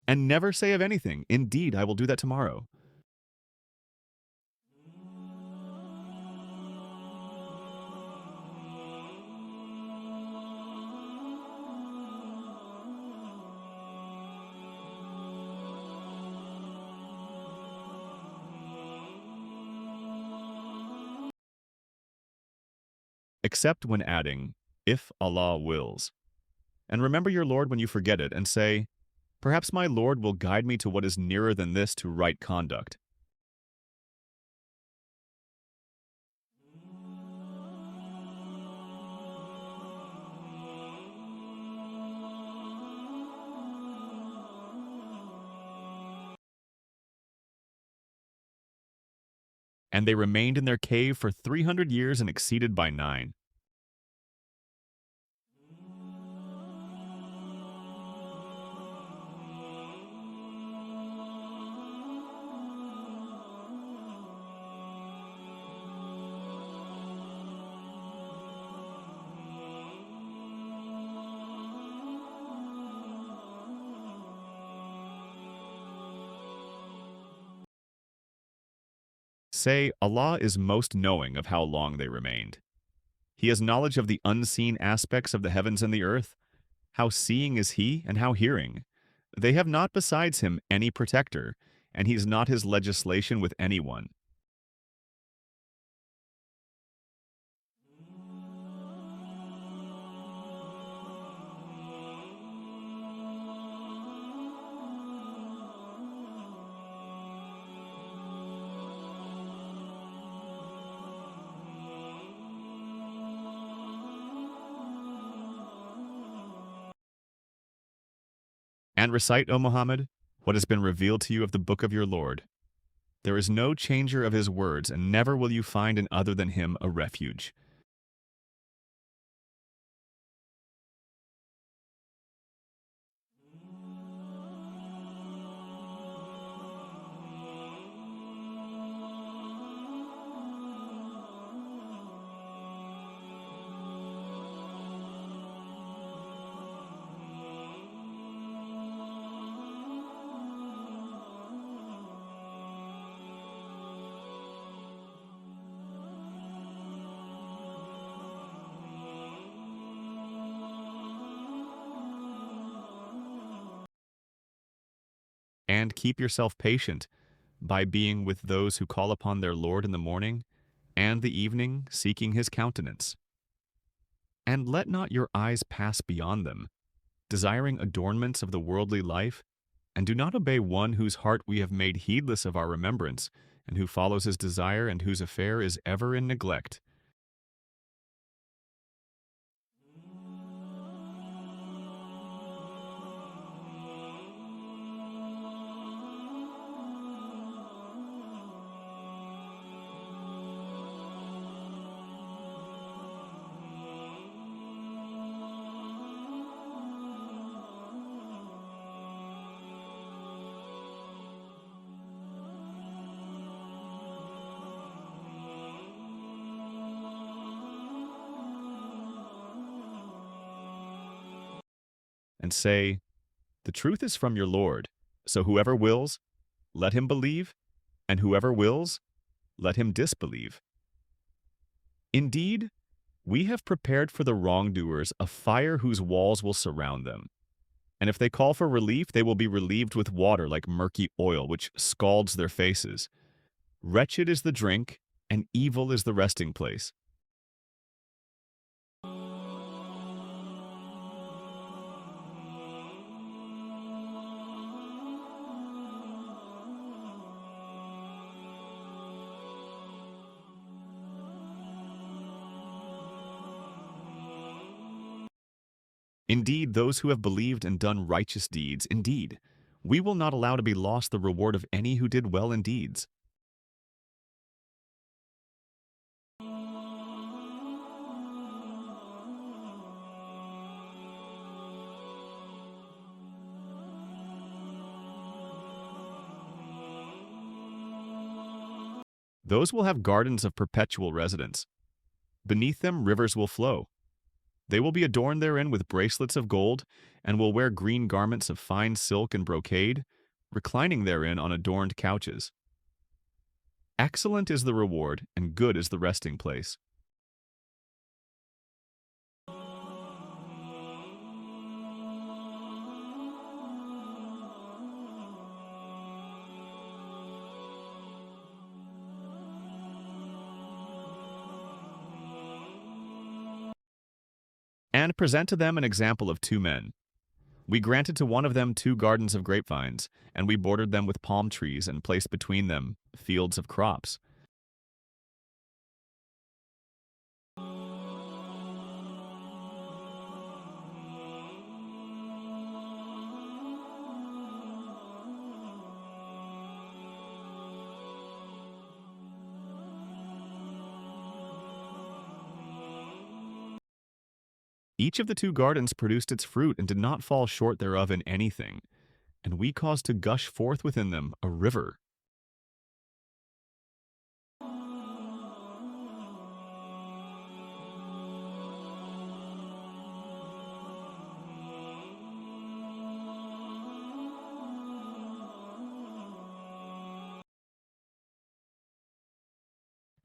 And never say of anything, "Indeed, I will do that tomorrow." Except when adding, "If Allah wills." And remember your Lord when you forget it, and say, "Perhaps my Lord will guide me to what is nearer than this to right conduct." And they remained in their cave for 300 years and exceeded by 9. Say, Allah is most knowing of how long they remained. He has knowledge of the unseen aspects of the heavens and the earth. How seeing is He, and how hearing. They have not besides Him any protector, and He is not His legislation with anyone. And recite, O Muhammad, what has been revealed to you of the book of your Lord. There is no changer of His words, and never will you find in other than Him a refuge. And keep yourself patient by being with those who call upon their Lord in the morning and the evening, seeking His countenance. And let not your eyes pass beyond them, desiring adornments of the worldly life, and do not obey one whose heart we have made heedless of our remembrance, and who follows his desire, and whose affair is ever in neglect. And say, "The truth is from your Lord, so whoever wills, let him believe, and whoever wills, let him disbelieve. Indeed, we have prepared for the wrongdoers a fire whose walls will surround them. And if they call for relief, they will be relieved with water like murky oil, which scalds their faces. Wretched is the drink, and evil is the resting place." Indeed, those who have believed and done righteous deeds, indeed, we will not allow to be lost the reward of any who did well in deeds. Those will have gardens of perpetual residence. Beneath them rivers will flow. They will be adorned therein with bracelets of gold, and will wear green garments of fine silk and brocade, reclining therein on adorned couches. Excellent is the reward, and good is the resting place. And present to them an example of two men. We granted to one of them 2 gardens of grapevines, and we bordered them with palm trees and placed between them fields of crops. Each of the 2 gardens produced its fruit and did not fall short thereof in anything, and we caused to gush forth within them a river.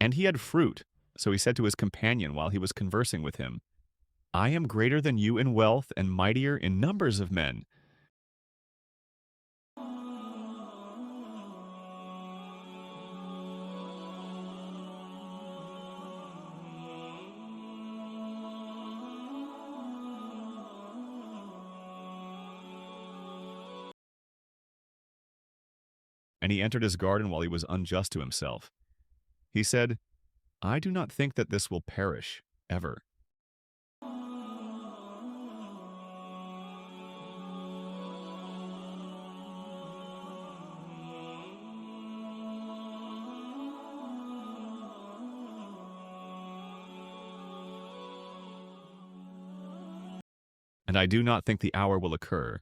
And he had fruit, so he said to his companion while he was conversing with him, I am greater than you in wealth and mightier in numbers of men. And he entered his garden while he was unjust to himself. He said, I do not think that this will perish, ever. And I do not think the hour will occur,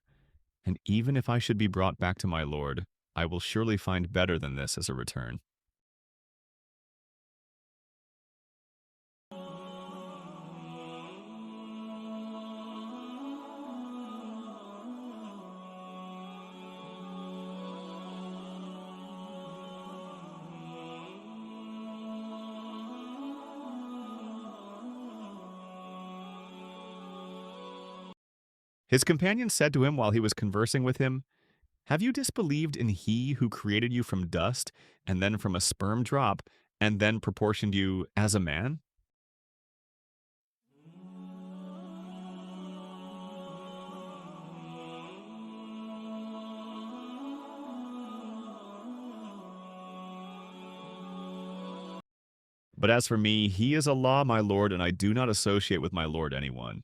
and even if I should be brought back to my Lord, I will surely find better than this as a return. His companion said to him while he was conversing with him, Have you disbelieved in He who created you from dust, and then from a sperm drop, and then proportioned you as a man? But as for me, He is Allah, my Lord, and I do not associate with my Lord anyone.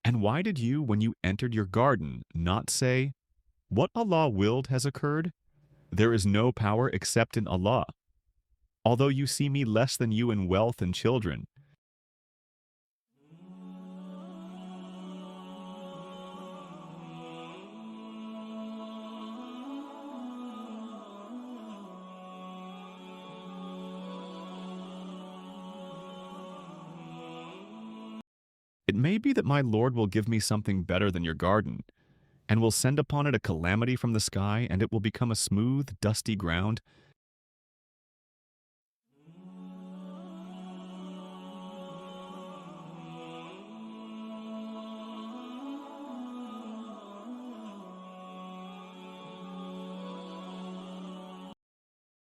And why did you, when you entered your garden, not say, What Allah willed has occurred? There is no power except in Allah. Although you see me less than you in wealth and children, it may be that my Lord will give me something better than your garden, and will send upon it a calamity from the sky, and it will become a smooth, dusty ground.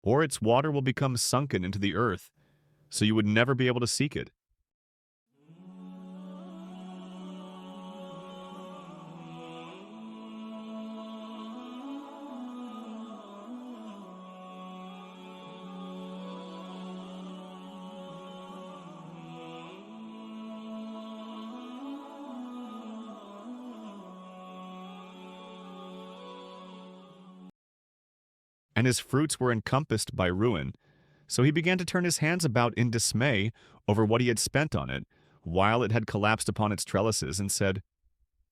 Or its water will become sunken into the earth, so you would never be able to seek it. And his fruits were encompassed by ruin. So he began to turn his hands about in dismay over what he had spent on it, while it had collapsed upon its trellises, and said,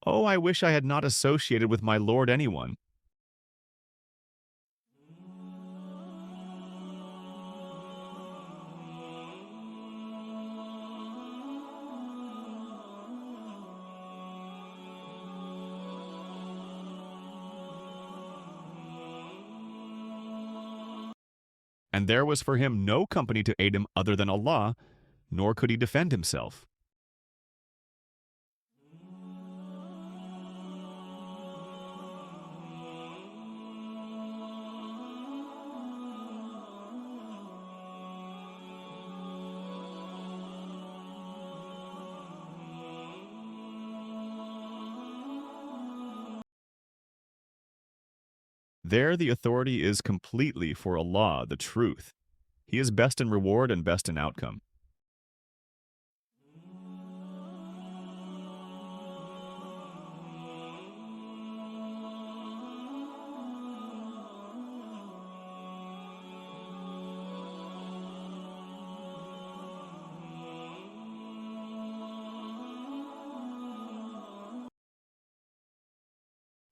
"Oh, I wish I had not associated with my Lord anyone." And there was for him no company to aid him other than Allah, nor could he defend himself. There the authority is completely for Allah, the truth. He is best in reward and best in outcome.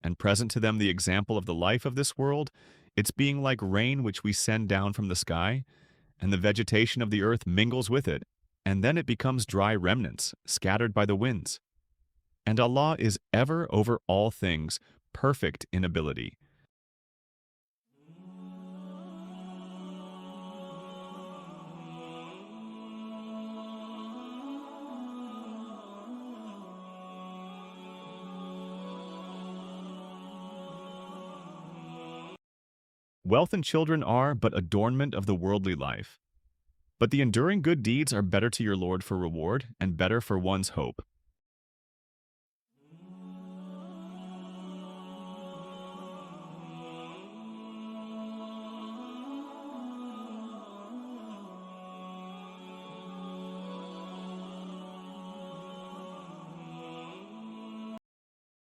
And present to them the example of the life of this world, its being like rain which we send down from the sky, and the vegetation of the earth mingles with it, and then it becomes dry remnants, scattered by the winds. And Allah is ever over all things, perfect in ability. Wealth and children are but adornment of the worldly life. But the enduring good deeds are better to your Lord for reward and better for one's hope.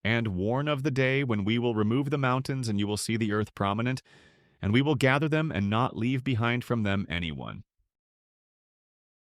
And warn of the day when we will remove the mountains and you will see the earth prominent, and we will gather them and not leave behind from them anyone.